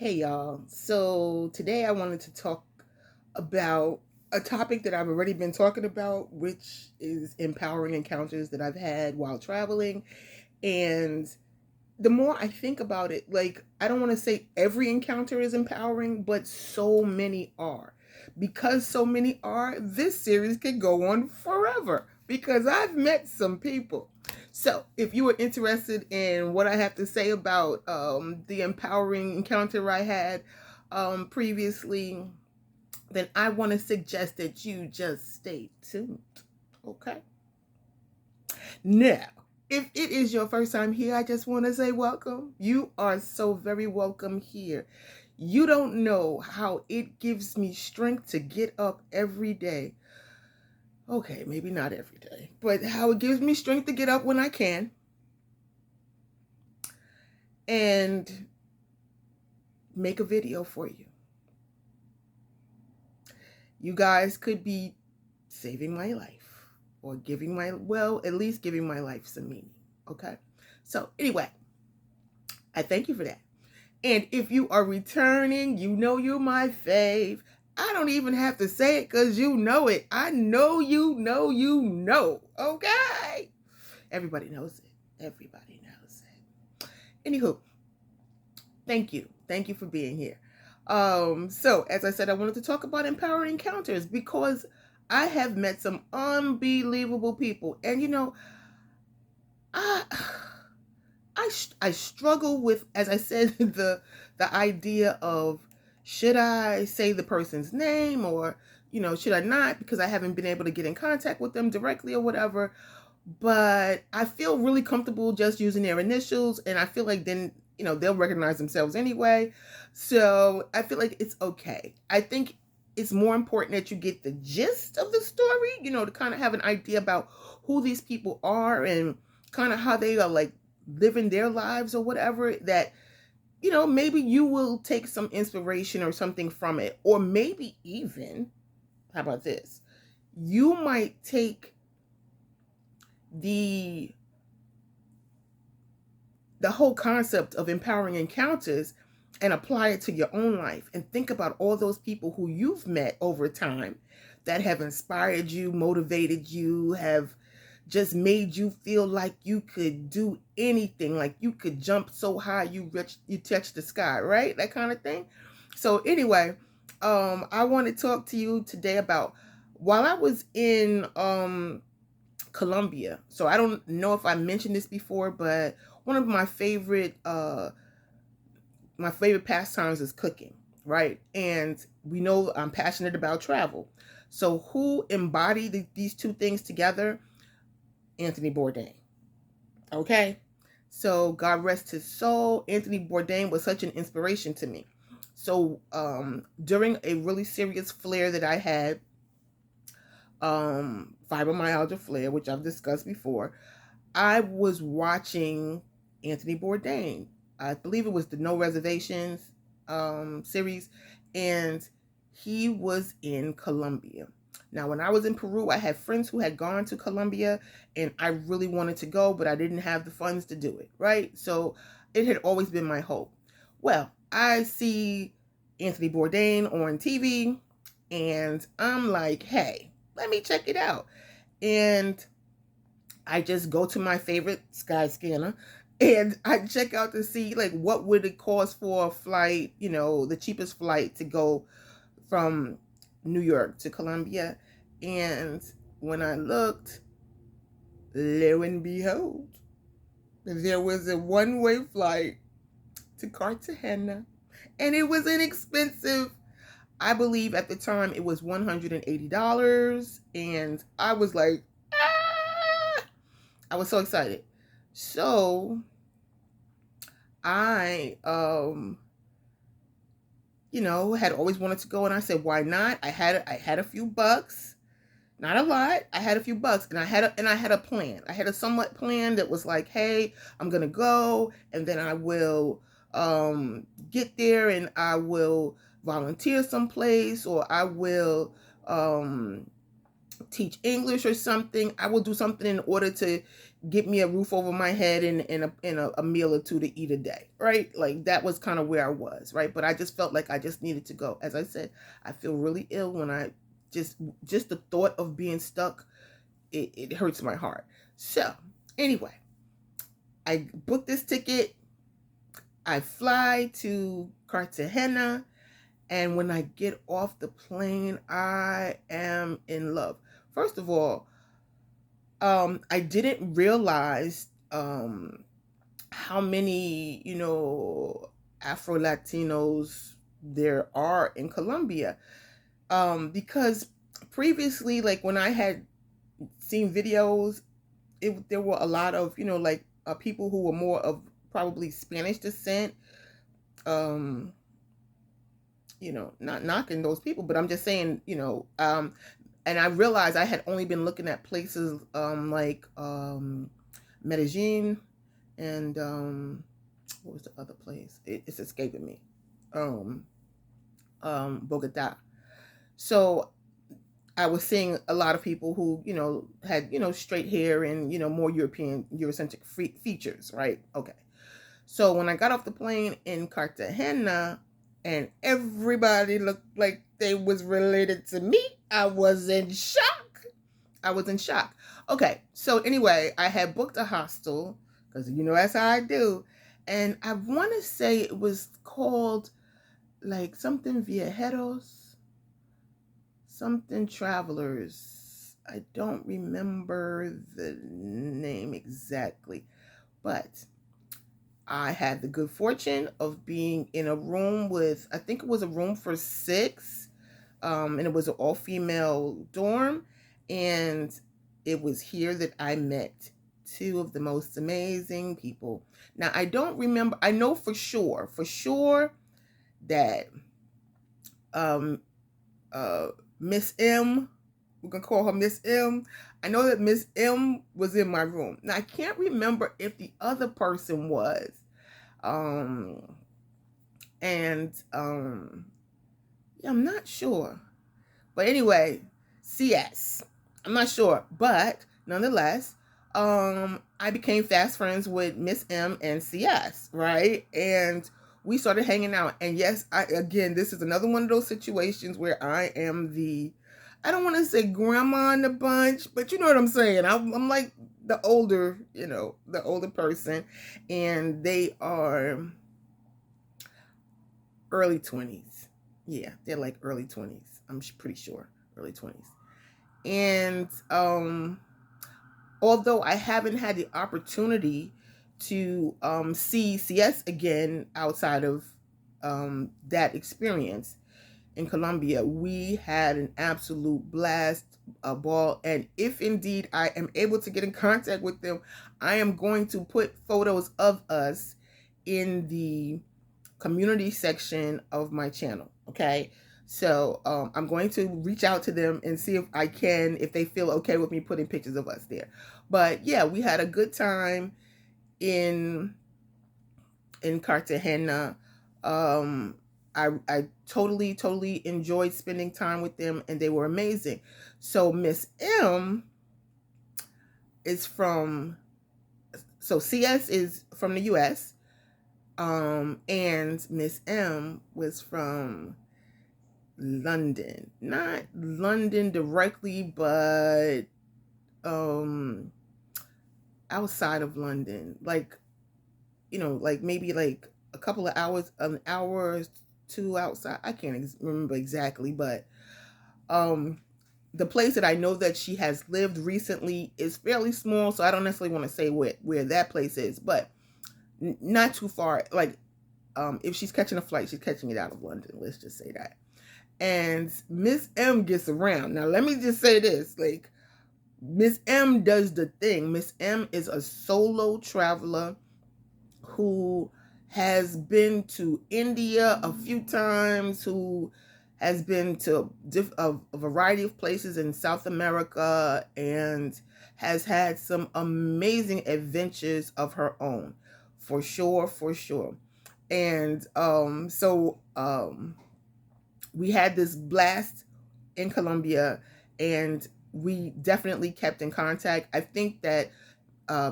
Hey y'all. So today I wanted to talk about a topic that I've already been talking about, which is empowering encounters that I've had while traveling. And the more I think about it, like, I don't want to say every encounter is empowering, but so many are. Because so many are, this series could go on forever because I've met some people. So, if you are interested in what I have to say about the empowering encounter I had previously, then I want to suggest that you just stay tuned. Okay? Now, if it is your first time here, I just want to say welcome. You are so very welcome here. You don't know how it gives me strength to get up every day. Okay, maybe not every day, but how it gives me strength to get up when I can and make a video for you. You guys could be saving my life or at least giving my life some meaning. Okay? So, anyway, I thank you for that. And if you are returning, you know you're my fave. I don't even have to say it because you know it. I know you know you know. Okay? Everybody knows it. Everybody knows it. Anywho, thank you. Thank you for being here. So as I said, I wanted to talk about empowering encounters because I have met some unbelievable people. And I I struggle with, as I said, the idea of, should I say the person's name, or should I not, because I haven't been able to get in contact with them directly or whatever. But I feel really comfortable just using their initials, and I feel like then they'll recognize themselves anyway. So I feel like it's okay. I think it's more important that you get the gist of the story, to kind of have an idea about who these people are and kind of how they are, like, living their lives or whatever, that maybe you will take some inspiration or something from it. Or maybe even, how about this, you might take the whole concept of empowering encounters and apply it to your own life, and think about all those people who you've met over time that have inspired you, motivated you, have just made you feel like you could do anything, like you could jump so high you touch the sky, right? That kind of thing. So anyway, I want to talk to you today about, while I was in Colombia. So I don't know if I mentioned this before, but one of my favorite pastimes is cooking, right? And we know I'm passionate about travel. So who embodied these two things together? Anthony Bourdain. Okay? So God rest his soul. Anthony Bourdain was such an inspiration to me. So during a really serious flare that I had, fibromyalgia flare, which I've discussed before, I was watching Anthony Bourdain. I believe it was the No Reservations series, and he was in Colombia. Now, when I was in Peru, I had friends who had gone to Colombia, and I really wanted to go, but I didn't have the funds to do it, right? So it had always been my hope. Well, I see Anthony Bourdain on TV, and I'm like, hey, let me check it out. And I just go to my favorite Skyscanner and I check out to see, like, what would it cost for a flight, the cheapest flight to go from New York to Colombia. And when I looked, lo and behold, there was a one-way flight to Cartagena, and it was inexpensive. I believe at the time it was $180, and I was like, ah! I was so excited. So I had always wanted to go, and I said, why not? I had a few bucks. Not a lot. I had a few bucks, and I had a plan. I had a somewhat plan that was like, hey, I'm going to go, and then I will get there, and I will volunteer someplace, or I will teach English or something. I will do something in order to get me a roof over my head and a meal or two to eat a day, right? Like that was kind of where I was, right? But I just felt like I just needed to go. As I said, I feel really ill when I just the thought of being stuck, it hurts my heart. So anyway, I booked this ticket. I fly to Cartagena, and when I get off the plane, I am in love. First of all, I didn't realize how many, Afro Latinos there are in Colombia. Because previously, like when I had seen videos, there were a lot of, people who were more of probably Spanish descent. Um, not knocking those people, but I'm just saying, and I realized I had only been looking at places like Medellin and what was the other place? It's escaping me. Um, Bogota. So I was seeing a lot of people who, had, straight hair and, more Eurocentric features, right? Okay. So when I got off the plane in Cartagena and everybody looked like they was related to me, I was in shock. I was in shock. Okay. So anyway, I had booked a hostel because, that's how I do. And I want to say it was called like something Viajeros, something Travelers. I don't remember the name exactly, but I had the good fortune of being in a room with, I think it was a room for 6, and it was an all-female dorm, and it was here that I met 2 of the most amazing people. Now, I don't remember, I know for sure that um, Miss M, we're going to call her Miss M. I know that Miss M was in my room. Now, I can't remember if the other person was. Um, and yeah, I'm not sure. But anyway, CS. I'm not sure. But nonetheless, I became fast friends with Miss M and CS, right? And we started hanging out. And yes, this is another one of those situations where I am I don't want to say grandma in the bunch, but you know what I'm saying. I'm like the older, the older person, and they are early 20s. Yeah, they're like early 20s. I'm pretty sure early 20s. And although I haven't had the opportunity to see CS again outside of that experience in Colombia, we had an absolute blast, a ball. And if indeed I am able to get in contact with them, I am going to put photos of us in the community section of my channel. Okay. So I'm going to reach out to them and see if they feel okay with me putting pictures of us there. But yeah, we had a good time in Cartagena. I totally enjoyed spending time with them, and they were amazing. So Miss M is CS is from the US. And Miss M was from London. Not London directly, but outside of London. Like, like maybe like a couple of hours, an hour or 2 outside. I can't remember exactly, but the place that I know that she has lived recently is fairly small, so I don't necessarily want to say where that place is, but not too far. Like, if she's catching a flight, she's catching it out of London. Let's just say that. And Miss M gets around. Now, let me just say this. Like, Miss M does the thing. Miss M is a solo traveler who has been to India a few times, who has been to a variety of places in South America, and has had some amazing adventures of her own. For sure. And we had this blast in Colombia, and we definitely kept in contact. I think that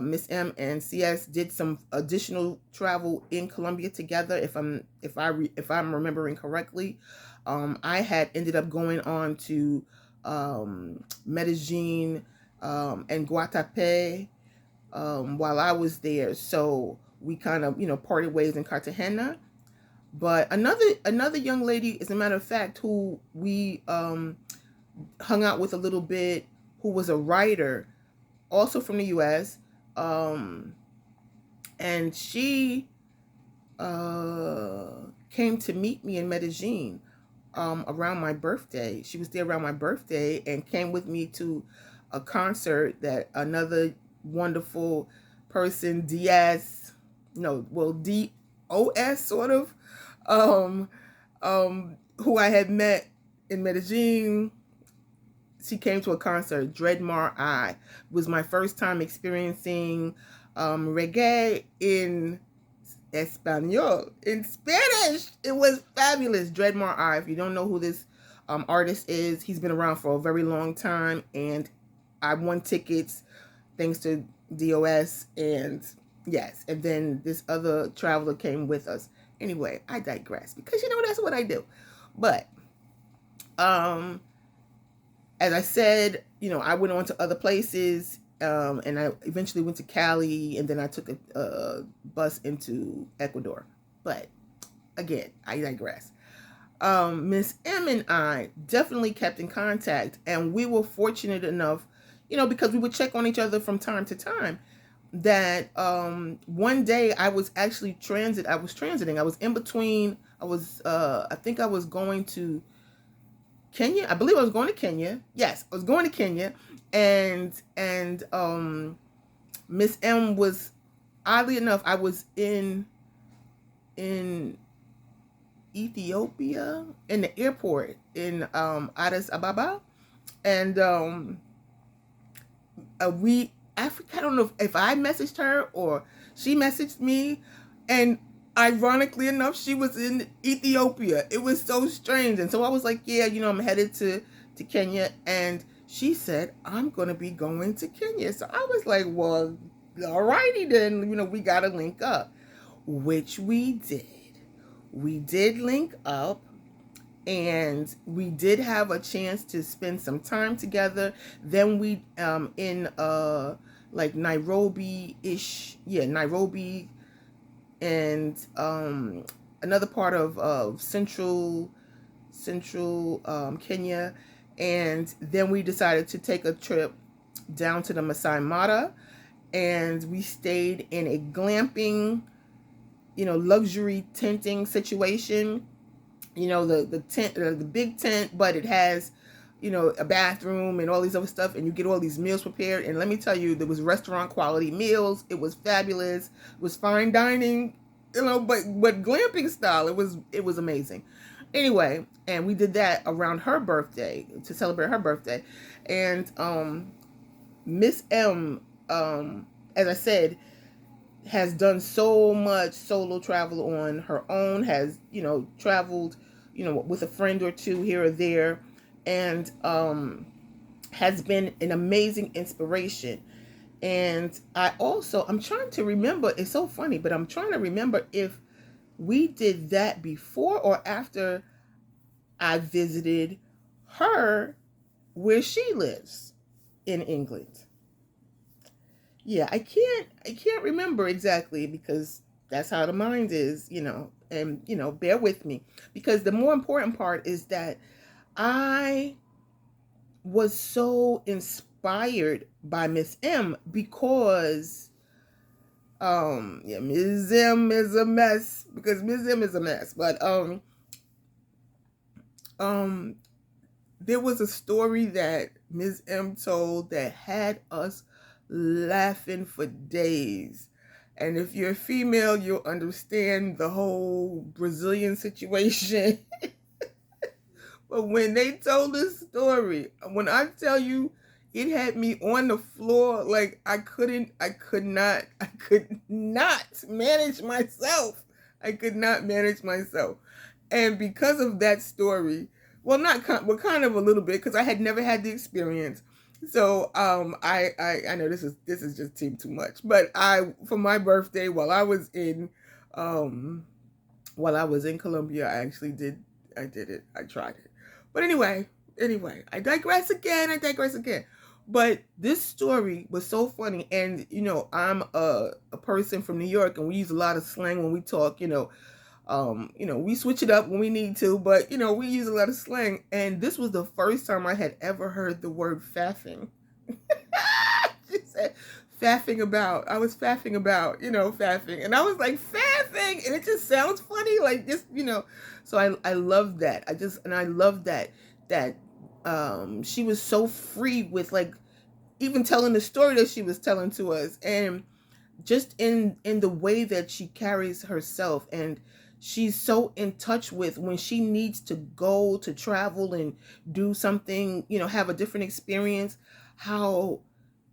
Miss M and CS did some additional travel in Colombia together. If I'm remembering correctly, I had ended up going on to Medellin and Guatapé while I was there. So we kind of parted ways in Cartagena. But another young lady, as a matter of fact, who we hung out with a little bit, who was a writer, also from the U.S. And she came to meet me in Medellin around my birthday. She was there around my birthday and came with me to a concert that another wonderful person, Diaz, no, well, DOS sort of, um, who I had met in Medellin. She came to a concert. Dreadmar I was my first time experiencing reggae in Espanol, in Spanish. It was fabulous. Dreadmar I. If you don't know who this artist is, he's been around for a very long time, and I won tickets thanks to DOS, and yes, and then this other traveler came with us. Anyway, I digress because that's what I do. But as I said, I went on to other places, and I eventually went to Cali, and then I took a bus into Ecuador. But again, I digress. Miss M and I definitely kept in contact, and we were fortunate enough, because we would check on each other from time to time, that one day I was actually transiting. I was in between. I think I was going to Kenya. I believe I was going to Kenya. Yes, I was going to Kenya, and Miss M was, oddly enough, I was in Ethiopia in the airport in Addis Ababa, and I don't know if I messaged her or she messaged me, and ironically enough, she was in Ethiopia. It was so strange. And so I was like, yeah, I'm headed to Kenya. And she said, I'm going to be going to Kenya. So I was like, well, alrighty then, we got to link up, which we did. We did link up, and we did have a chance to spend some time together. Then we, in like Nairobi-ish, Nairobi, and another part of central Kenya, and then we decided to take a trip down to the Masai Mara, and we stayed in a glamping, luxury tenting situation. The tent, the big tent, but it has a bathroom and all these other stuff, and you get all these meals prepared. And let me tell you, there was restaurant quality meals. It was fabulous. It was fine dining, but glamping style. It was amazing. Anyway, and we did that around her birthday, to celebrate her birthday. And Miss M, as I said, has done so much solo travel on her own, has traveled with a friend or two here or there, and has been an amazing inspiration. And I'm trying to remember, it's so funny, but I'm trying to remember if we did that before or after I visited her where she lives in England. Yeah, I can't remember exactly, because that's how the mind is, and bear with me, because the more important part is that I was so inspired by Miss M, because Miss M is a mess, but there was a story that Ms. M told that had us laughing for days. And if you're a female, you'll understand the whole Brazilian situation. But when they told this story, when I tell you, it had me on the floor, like I could not manage myself. I could not manage myself. And because of that story, well, kind of a little bit, because I had never had the experience. So I know this is just too much, but I for my birthday um while I was in Colombia, I did it. I tried it. But anyway, I digress again. But this story was so funny, and I'm a person from New York, and we use a lot of slang when we talk. We switch it up when we need to, but we use a lot of slang. And this was the first time I had ever heard the word faffing. She said faffing about. I was faffing about, faffing. And I was like, faffing, and it just sounds funny, like just, So I love that. I love that she was so free with like even telling the story that she was telling to us, and just in the way that she carries herself, and she's so in touch with when she needs to go to travel and do something, have a different experience, how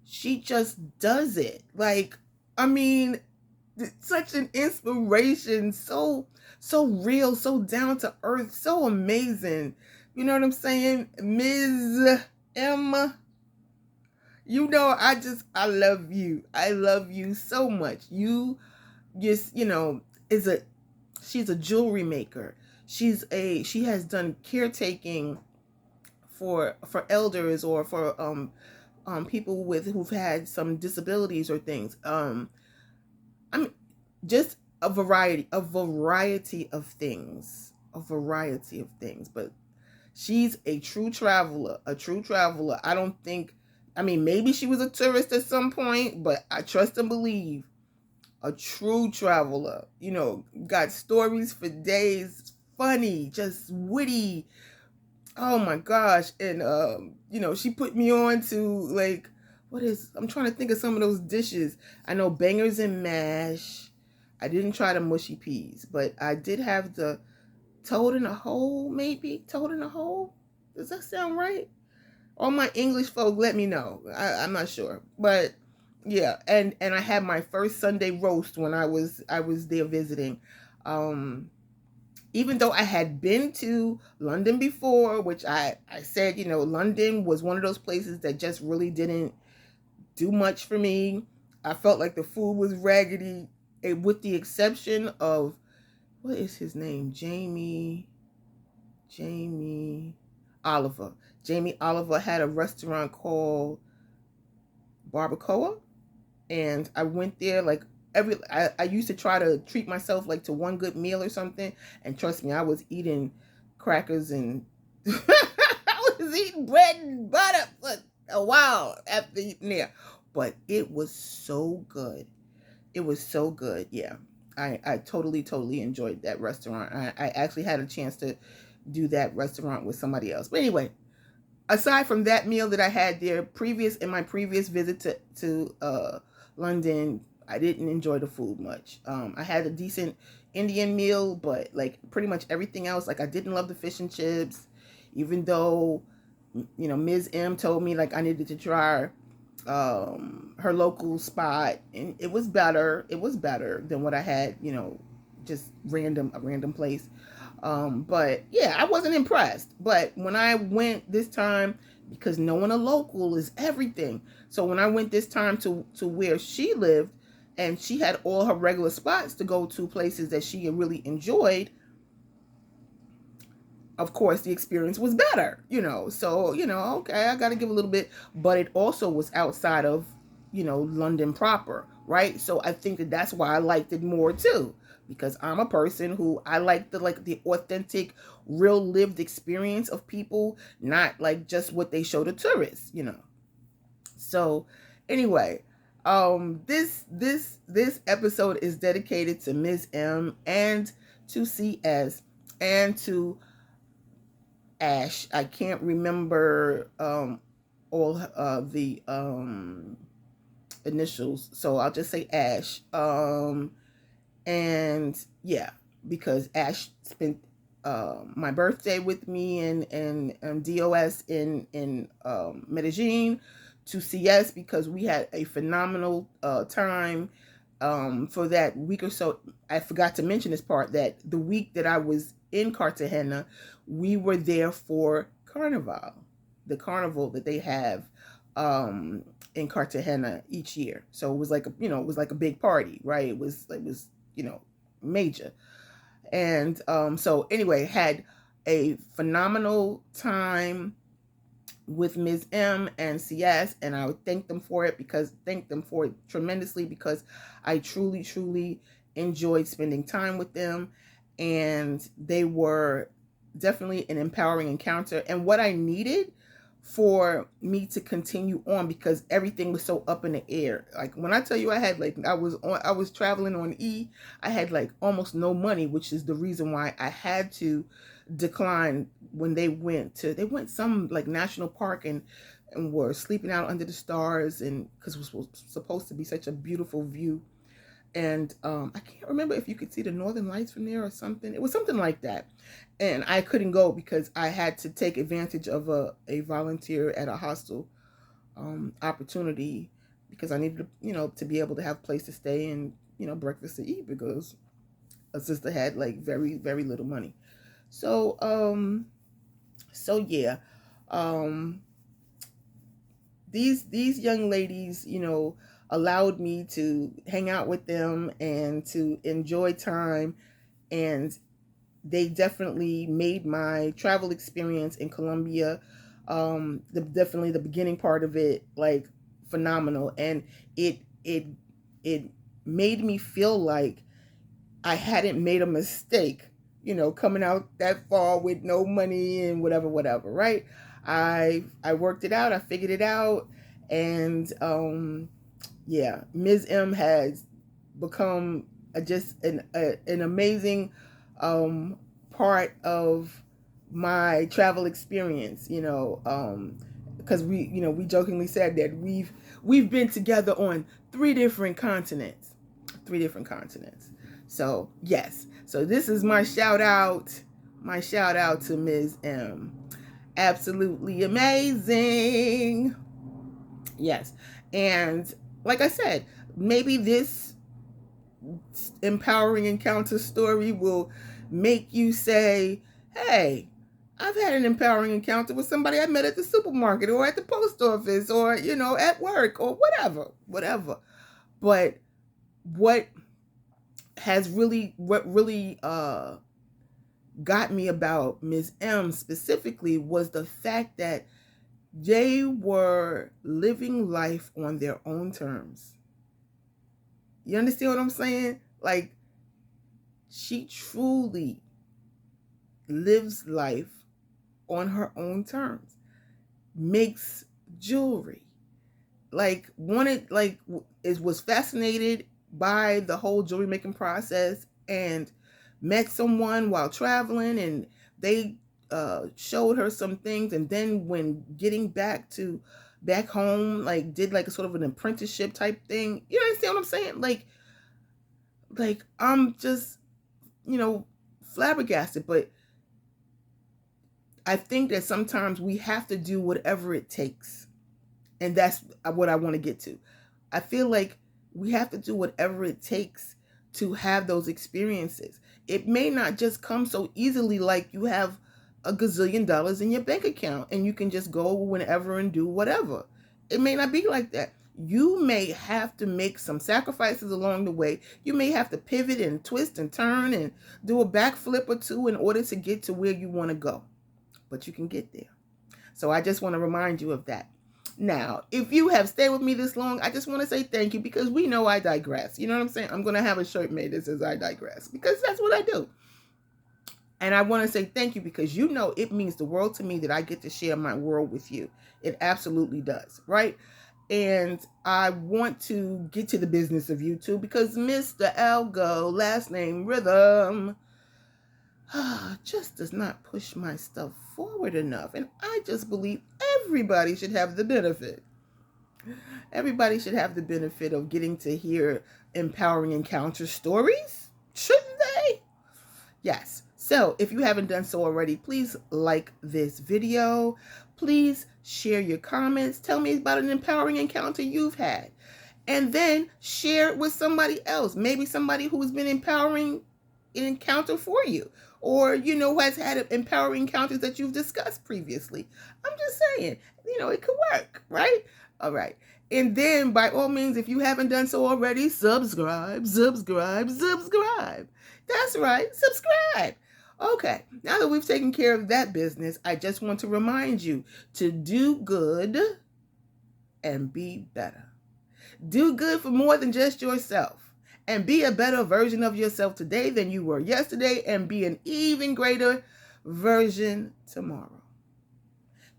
she just does it. Like, I mean, such an inspiration, so real, so down to earth, so amazing. You know what I'm saying? Ms. M, I love you. I love you so much. You just, is a she's a jewelry maker. She has done caretaking for elders, or for people who've had some disabilities or things. I mean, just a variety of things. But she's a true traveler, I don't think, I mean, maybe she was a tourist at some point, but I trust and believe a true traveler, got stories for days, funny, just witty. Oh my gosh. And she put me on to, like, I'm trying to think of some of those dishes. I know bangers and mash. I didn't try the mushy peas, but I did have the toad in a hole, maybe. Toad in a hole? Does that sound right? All my English folk, let me know. I'm not sure. But yeah, and I had my first Sunday roast when I was there visiting. Even though I had been to London before, which I said, London was one of those places that just really didn't do much for me. I felt like the food was raggedy, with the exception of, what is his name? Jamie Oliver. Jamie Oliver had a restaurant called Barbacoa, and I went there like I used to try to treat myself like to one good meal or something, and trust me, I was eating crackers and I was eating bread and butter for a while after eating there, but it was so good. It was so good. Yeah, I totally enjoyed that restaurant. I actually had a chance to do that restaurant with somebody else, but anyway, aside from that meal that I had there in my previous visit to London, I didn't enjoy the food much. I had a decent Indian meal, but like pretty much everything else, like I didn't love the fish and chips, even though Ms. M told me like I needed to try her local spot, and it was better. It was better than what I had, just a random place. But yeah, I wasn't impressed. But when I went this time, because knowing a local is everything. So when I went this time to where she lived, and she had all her regular spots to go to, places that she really enjoyed, of course the experience was better, so okay, I got to give a little bit, but it also was outside of London proper, right? So I think that's why I liked it more too, because I'm a person who I like the authentic, real lived experience of people, not like just what they show to tourists. So anyway, this episode is dedicated to Ms. M and to CS and to Ash. I can't remember all the initials, so I'll just say Ash. And yeah, because Ash spent my birthday with me and DOS in Medellin, to CS because we had a phenomenal time for that week or so. I forgot to mention this part, that the week that I was in Cartagena, we were there for Carnival, the carnival that they have um, in Cartagena each year. So it was like it was like a big party, right? It was major. And so anyway, had a phenomenal time with Ms. M and CS, and I would thank them for it tremendously, because I truly, truly enjoyed spending time with them, and they were definitely an empowering encounter and what I needed for me to continue on, because everything was so up in the air. Like when I tell you I was traveling on E, I had like almost no money, which is the reason why I had to decline when they went some like national park, and were sleeping out under the stars, and because it was supposed to be such a beautiful view. And I can't remember if you could see the northern lights from there or something. It was something like that, and I couldn't go because I had to take advantage of a volunteer at a hostel opportunity, because I needed to be able to have a place to stay and breakfast to eat, because a sister had like very, very little money. So yeah, um these young ladies, allowed me to hang out with them and to enjoy time, and they definitely made my travel experience in Colombia, definitely the beginning part of it, like phenomenal. And it made me feel like I hadn't made a mistake, coming out that far with no money and whatever, whatever, right? I worked it out, I figured it out, and yeah, Ms. M has become just an amazing part of my travel experience, because we jokingly said that we've been together on three different continents. So yes, so this is my shout out to Ms. M. Absolutely amazing. Yes, and like I said, maybe this empowering encounter story will make you say, hey, I've had an empowering encounter with somebody I met at the supermarket or at the post office or, at work or whatever. But what really got me about Ms. M specifically was the fact that they were living life on their own terms. You understand what I'm saying? Like, she truly lives life on her own terms, makes jewelry, like wanted, like was fascinated by the whole jewelry making process, and met someone while traveling, and they showed her some things, and then when getting back home, like did like a sort of an apprenticeship type thing. You understand what I'm saying? Like I'm just flabbergasted. But I think that sometimes we have to do whatever it takes. And that's what I want to get to. I feel like we have to do whatever it takes to have those experiences. It may not just come so easily, like you have a gazillion dollars in your bank account and you can just go whenever and do whatever. It may not be like that. You may have to make some sacrifices along the way. You may have to pivot and twist and turn and do a backflip or two in order to get to where you want to go. But you can get there. So I just want to remind you of that. Now, if you have stayed with me this long, I just want to say thank you, because we know I digress. You know what I'm saying? I'm going to have a shirt made that says I digress, because that's what I do. And I want to say thank you, because it means the world to me that I get to share my world with you. It absolutely does, right? And I want to get to the business of YouTube, because Mr. Algo, last name Rhythm, just does not push my stuff forward enough. And I just believe everybody should have the benefit. Everybody should have the benefit of getting to hear empowering encounter stories, shouldn't they? Yes. So if you haven't done so already, please like this video. Please share your comments. Tell me about an empowering encounter you've had. And then share it with somebody else. Maybe somebody who's been empowering an encounter for you. or, has had empowering encounters that you've discussed previously. I'm just saying, it could work, right? All right. And then, by all means, if you haven't done so already, subscribe. That's right, subscribe. Okay, now that we've taken care of that business, I just want to remind you to do good and be better. Do good for more than just yourself. And be a better version of yourself today than you were yesterday, and be an even greater version tomorrow.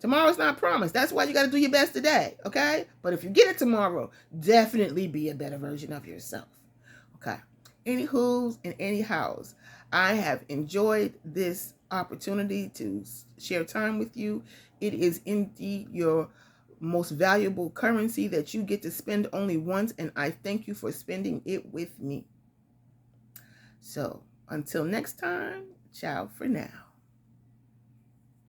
Tomorrow's not promised. That's why you got to do your best today, okay? But if you get it tomorrow, definitely be a better version of yourself, okay? Any who's and any hows, I have enjoyed this opportunity to share time with you. It is indeed your most valuable currency that you get to spend only once, and I thank you for spending it with me. So, until next time, ciao for now.